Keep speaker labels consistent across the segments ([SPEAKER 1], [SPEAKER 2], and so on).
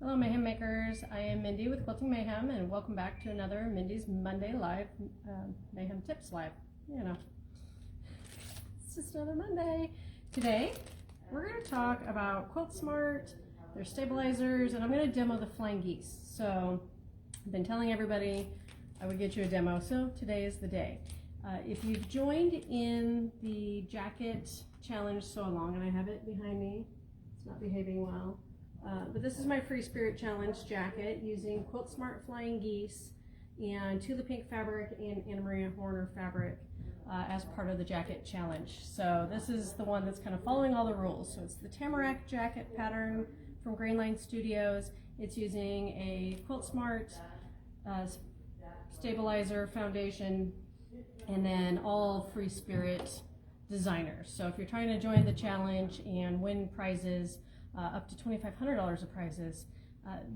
[SPEAKER 1] Hello Mayhem makers, I am Mindy with Quilting Mayhem and welcome back to another Mindy's Monday Live Mayhem Tips Live. You know, it's just another Monday. Today we're going to talk about Quiltsmart, their stabilizers, and I'm going to demo the Flying Geese. So I've been telling everybody I would get you a demo, so today is the day. If you've joined in the jacket challenge so long, and I have it behind me, it's not behaving well. But this is my Free Spirit Challenge jacket using Quiltsmart Flying Geese and Tula Pink fabric and Anna Maria Horner fabric as part of the jacket challenge. So this is the one that's kind of following all the rules. So it's the Tamarack jacket pattern from Grainline Studios. It's using a Quiltsmart stabilizer foundation and then all Free Spirit designers. So if you're trying to join the challenge and win prizes, up to $2,500 of prizes.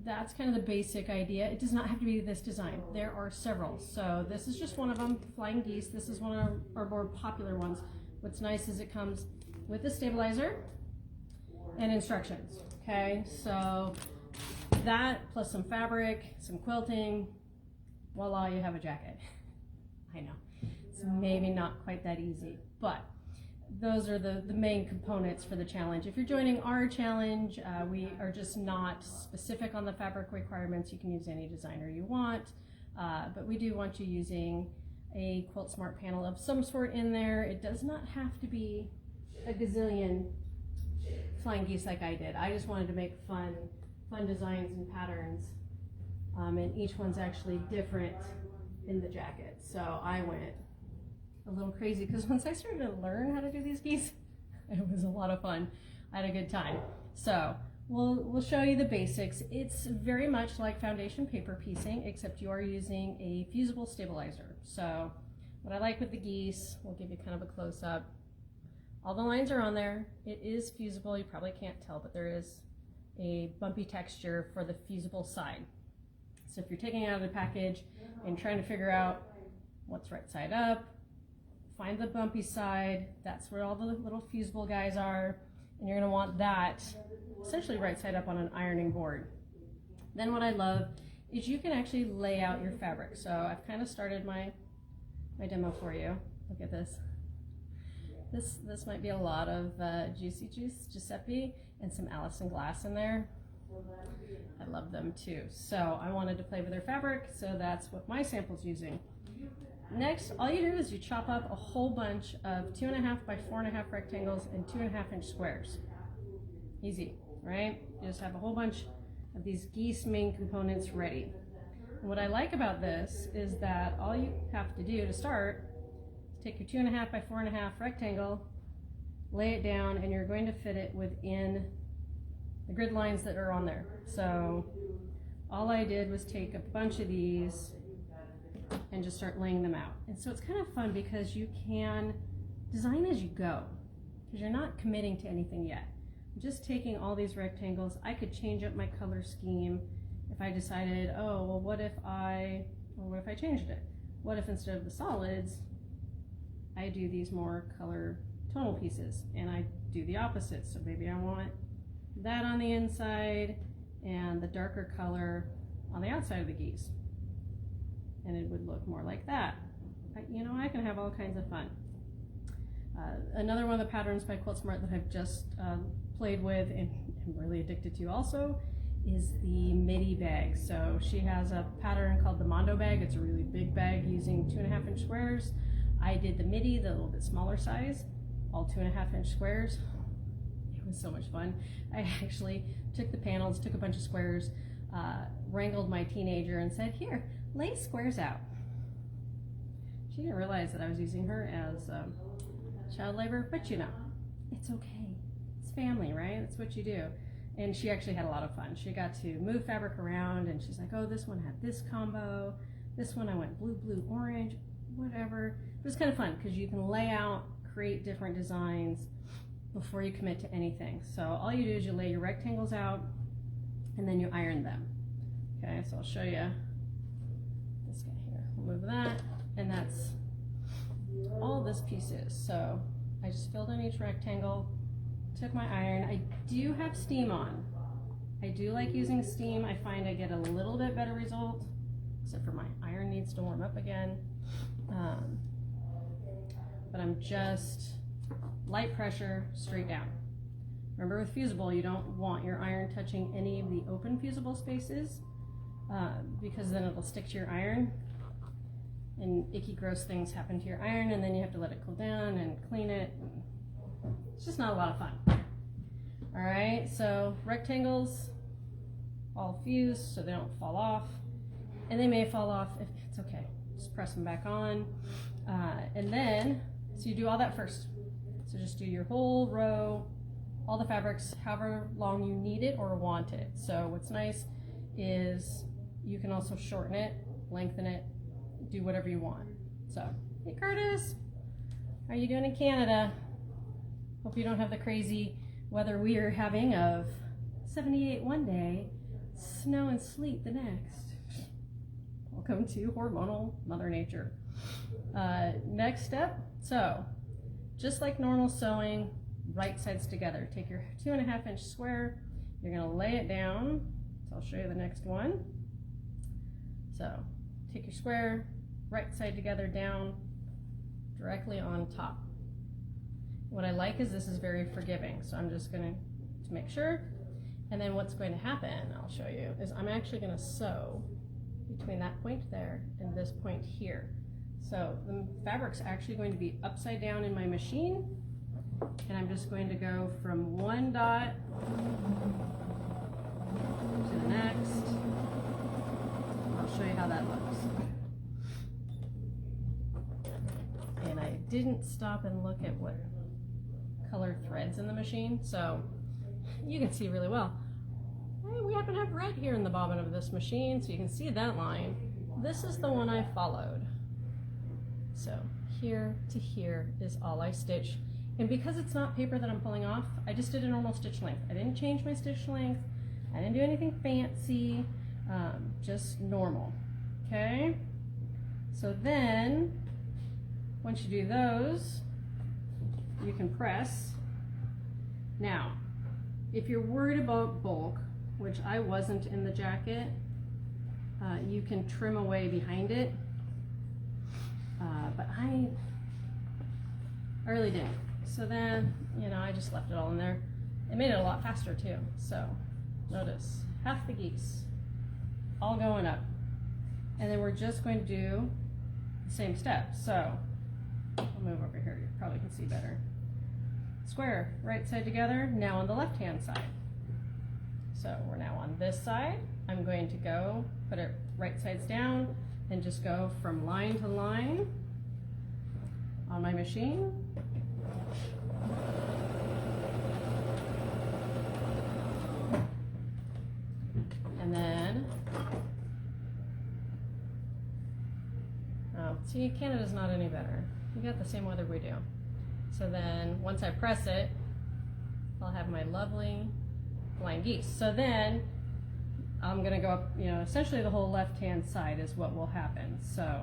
[SPEAKER 1] That's kind of the basic idea. It does not have to be this design. There are several. So this is just one of them, Flying Geese. This is one of our more popular ones. What's nice is it comes with a stabilizer and instructions. Okay, so that plus some fabric, some quilting, voila, you have a jacket. I know, it's maybe not quite that easy, but those are the main components for the challenge. If you're joining our challenge, we are just not specific on the fabric requirements. You can use any designer you want, but we do want you using a Quiltsmart panel of some sort in there. It does not have to be a gazillion Flying Geese like I did. I just wanted to make fun designs and patterns, and each one's actually different in the jacket. So I went a little crazy because once I started to learn how to do these geese, it was a lot of fun. I had a good time. So we'll show you the basics. It's very much like foundation paper piecing, except you are using a fusible stabilizer. So what I like with the geese, we'll give you kind of a close-up. All the lines are on there. It is fusible. You probably can't tell, but there is a bumpy texture for the fusible side. So if you're taking it out of the package and trying to figure out what's right side up, find the bumpy side. That's where all the little fusible guys are, and you're going to want that essentially right side up on an ironing board. Then what I love is you can actually lay out your fabric. So I've kind of started my demo for you. Look at this. This might be a lot of Juicy Juice, Giuseppe, and some Allison Glass in there. I love them too. So I wanted to play with their fabric, so that's what my sample's using. Next, all you do is you chop up a whole bunch of 2.5 by 4.5 rectangles and 2.5 inch squares. Easy, right? You just have a whole bunch of these geese main components ready. And what I like about this is that all you have to do to start is take your 2.5 by 4.5 rectangle, lay it down, and you're going to fit it within the grid lines that are on there. So all I did was take a bunch of these and just start laying them out. And so it's kind of fun because you can design as you go, because you're not committing to anything yet. Just taking all these rectangles, I could change up my color scheme if I decided, oh, well, what if I changed it? What if instead of the solids, I do these more color tonal pieces, and I do the opposite. So maybe I want that on the inside and the darker color on the outside of the geese. And it would look more like that. You know, I can have all kinds of fun. Another one of the patterns by Quiltsmart that I've just played with and am really addicted to also is the midi bag. So she has a pattern called the Mondo bag. It's a really big bag using 2.5 inch squares. I did the midi, the little bit smaller size, all 2.5 inch squares. It was so much fun. I actually took the panels, took a bunch of squares, wrangled my teenager and said, here, lay squares out. She didn't realize that I was using her as child labor, but you know, it's okay. It's family, right? That's what you do. And she actually had a lot of fun. She got to move fabric around, and she's like, oh, this one had this combo. This one I went blue, blue, orange, whatever. It was kind of fun because you can lay out, create different designs before you commit to anything. So all you do is you lay your rectangles out, and then you iron them. Okay, so I'll show you this guy here. We'll move that, and that's all this piece is. So I just filled in each rectangle, took my iron. I do have steam on, I do like using steam. I find I get a little bit better result, except for my iron needs to warm up again. But I'm just light pressure straight down. Remember with fusible, you don't want your iron touching any of the open fusible spaces because then it'll stick to your iron and icky gross things happen to your iron, and then you have to let it cool down and clean it. It's just not a lot of fun. All right, so rectangles all fused so they don't fall off, and they may fall off. If it's okay, just press them back on. And then, so you do all that first. So just do your whole row, all the fabrics, however long you need it or want it. So what's nice is you can also shorten it, lengthen it, do whatever you want. So, hey Curtis, how are you doing in Canada? Hope you don't have the crazy weather we are having of 78 one day, snow and sleet the next. Welcome to hormonal Mother Nature. Next step, so just like normal sewing, right sides together. Take your 2.5 inch square, you're gonna lay it down. So I'll show you the next one. So take your square, right side together down, directly on top. What I like is this is very forgiving, so I'm just going to make sure. And then what's going to happen, I'll show you, is I'm actually going to sew between that point there and this point here. So the fabric's actually going to be upside down in my machine, and I'm just going to go from one dot to the next. I'll show you how that looks. And I didn't stop and look at what color threads in the machine, so you can see really well. Hey, we happen to have red here in the bobbin of this machine, so you can see that line. This is the one I followed. So here to here is all I stitch. And because it's not paper that I'm pulling off, I just did a normal stitch length. I didn't change my stitch length. I didn't do anything fancy, just normal, okay? So then, once you do those, you can press. Now, if you're worried about bulk, which I wasn't in the jacket, you can trim away behind it, but I really didn't. So then, you know, I just left it all in there. It made it a lot faster too. So notice, half the geese, all going up. And then we're just going to do the same step. So I'll move over here, you probably can see better. Square, right side together, now on the left-hand side. So we're now on this side. I'm going to go, put it right sides down, and just go from line to line on my machine. And then, oh, see, Canada's not any better. We got the same weather we do. So then, once I press it, I'll have my lovely flying geese. So then, I'm gonna go up, you know, essentially the whole left-hand side is what will happen. So,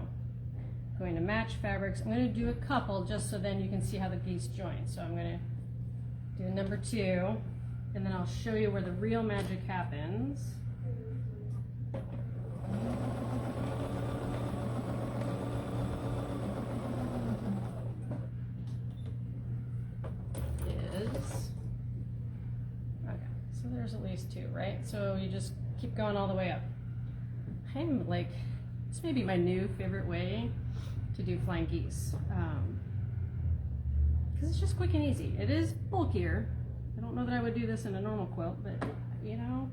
[SPEAKER 1] going to match fabrics. I'm gonna do a couple just so then you can see how the geese join. So I'm gonna do number 2, and then I'll show you where the real magic happens. There's at least 2, right? So you just keep going all the way up. I'm like, this may be my new favorite way to do flying geese. Because it's just quick and easy. It is bulkier. I don't know that I would do this in a normal quilt, but you know,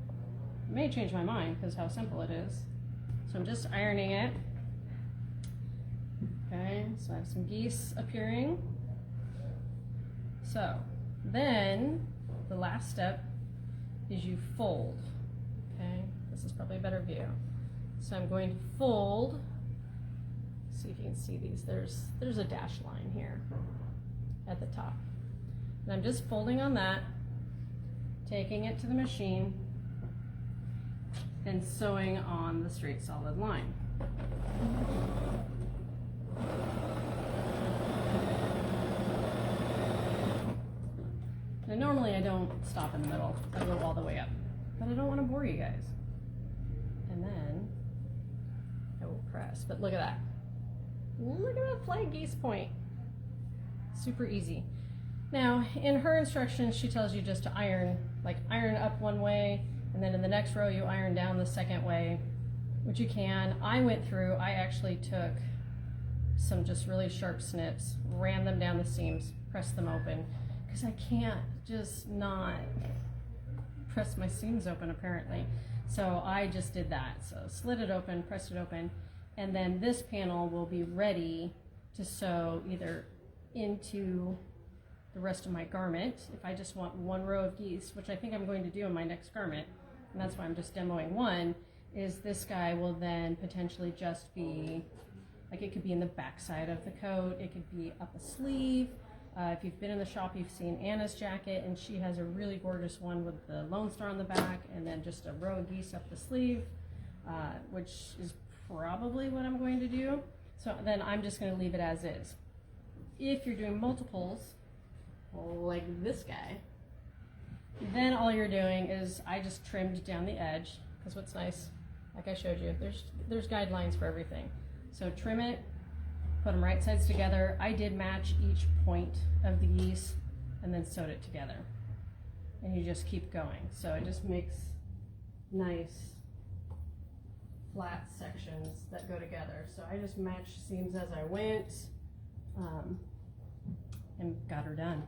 [SPEAKER 1] it may change my mind because how simple it is. So I'm just ironing it. Okay, so I have some geese appearing. So then the last step is you fold. Okay, this is probably a better view. So I'm going to fold. See if you can see these. There's a dash line here at the top. And I'm just folding on that, taking it to the machine, and sewing on the straight solid line. Now normally I don't stop in the middle. I go all the way up. but I don't want to bore you guys. And then I will press, but look at that. Look at that flying geese point. Super easy. Now, in her instructions, she tells you just to iron up one way, and then in the next row you iron down the second way, which you can. I actually took some just really sharp snips, ran them down the seams, pressed them open, because I can't just not press my seams open apparently. So I just did that. So slid it open, pressed it open, and then this panel will be ready to sew either into the rest of my garment if I just want one row of geese, which I think I'm going to do in my next garment, and that's why I'm just demoing one, is this guy will then potentially just be, like, it could be in the back side of the coat, it could be up a sleeve. If you've been in the shop, you've seen Anna's jacket, and she has a really gorgeous one with the Lone Star on the back and then just a row of geese up the sleeve, which is probably what I'm going to do. So then I'm just going to leave it as is. If you're doing multiples, like this guy, then all you're doing is, I just trimmed down the edge, because what's nice, like I showed you, there's guidelines for everything. So trim it, put them right sides together. I did match each point of the geese and then sewed it together. And you just keep going. So it just makes nice flat sections that go together. So I just matched seams as I went and got her done.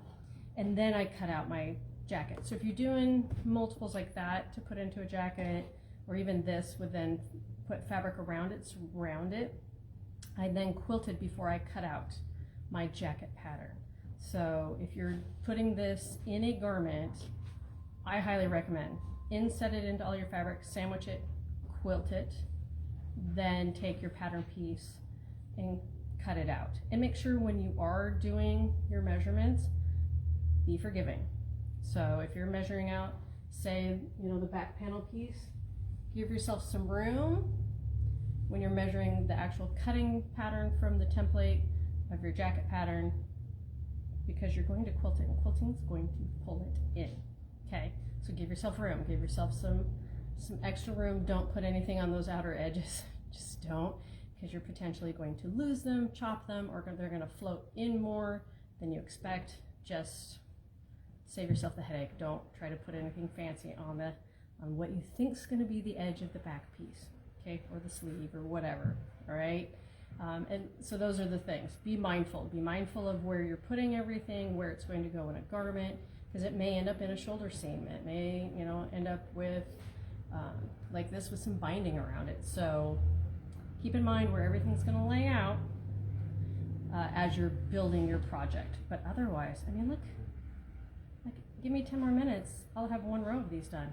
[SPEAKER 1] And then I cut out my jacket. So if you're doing multiples like that to put into a jacket, or even this would then put fabric around it, surround it, I then quilted before I cut out my jacket pattern. So if you're putting this in a garment, I highly recommend inset it into all your fabric, sandwich it, quilt it, then take your pattern piece and cut it out. And make sure when you are doing your measurements, be forgiving. So if you're measuring out, say, the back panel piece, give yourself some room when you're measuring the actual cutting pattern from the template of your jacket pattern, because you're going to quilt it, and quilting is going to pull it in. Okay, so give yourself room, give yourself some extra room. Don't put anything on those outer edges. Just don't, because you're potentially going to lose them, chop them, or they're going to float in more than you expect. Just save yourself the headache. Don't try to put anything fancy on what you think is going to be the edge of the back piece, okay, or the sleeve or whatever. All right, and so those are the things. Be mindful. Be mindful of where you're putting everything, where it's going to go in a garment, because it may end up in a shoulder seam. It may, end up with like this with some binding around it. So keep in mind where everything's going to lay out as you're building your project. But otherwise, I mean, look, give me 10 more minutes, I'll have one row of these done.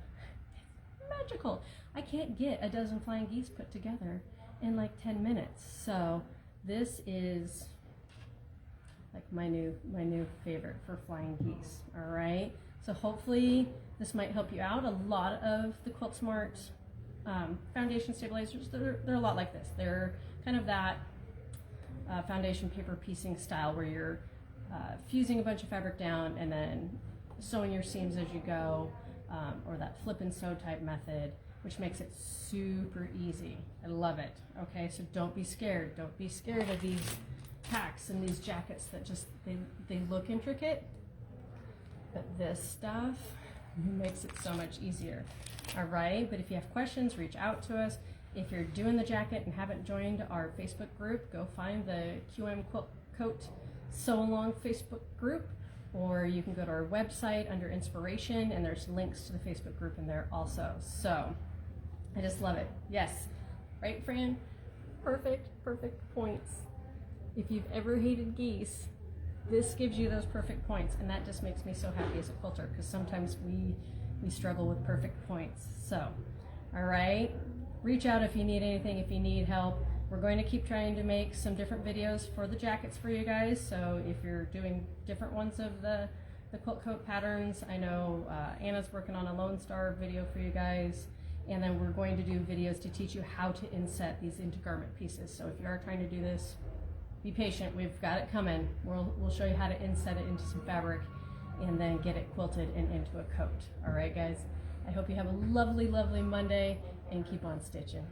[SPEAKER 1] Magical. I can't get a dozen flying geese put together in like 10 minutes. So this is like my new favorite for flying geese. All right, so hopefully this might help you out. A lot of the Quiltsmart foundation stabilizers, they're a lot like this. They're kind of that foundation paper piecing style where you're fusing a bunch of fabric down and then sewing your seams as you go, or that flip and sew type method, which makes it super easy. I love it. Okay, so don't be scared. Don't be scared of these packs and these jackets that just, they look intricate, but this stuff makes it so much easier. All right, but if you have questions, reach out to us. If you're doing the jacket and haven't joined our Facebook group, go find the QM Quilt Coat Sew Along Facebook group, or you can go to our website under inspiration, and there's links to the Facebook group in there also. So I just love it. Yes, right, Fran? Perfect points. If you've ever hated geese, this gives you those perfect points, and that just makes me so happy as a quilter, because sometimes we struggle with perfect points. So, all right, reach out if you need anything, if you need help. We're going to keep trying to make some different videos for the jackets for you guys. So if you're doing different ones of the quilt coat patterns, I know Anna's working on a Lone Star video for you guys. And then we're going to do videos to teach you how to inset these into garment pieces. So if you are trying to do this, be patient, we've got it coming. We'll show you how to inset it into some fabric and then get it quilted and into a coat. All right, guys? I hope you have a lovely, lovely Monday and keep on stitching.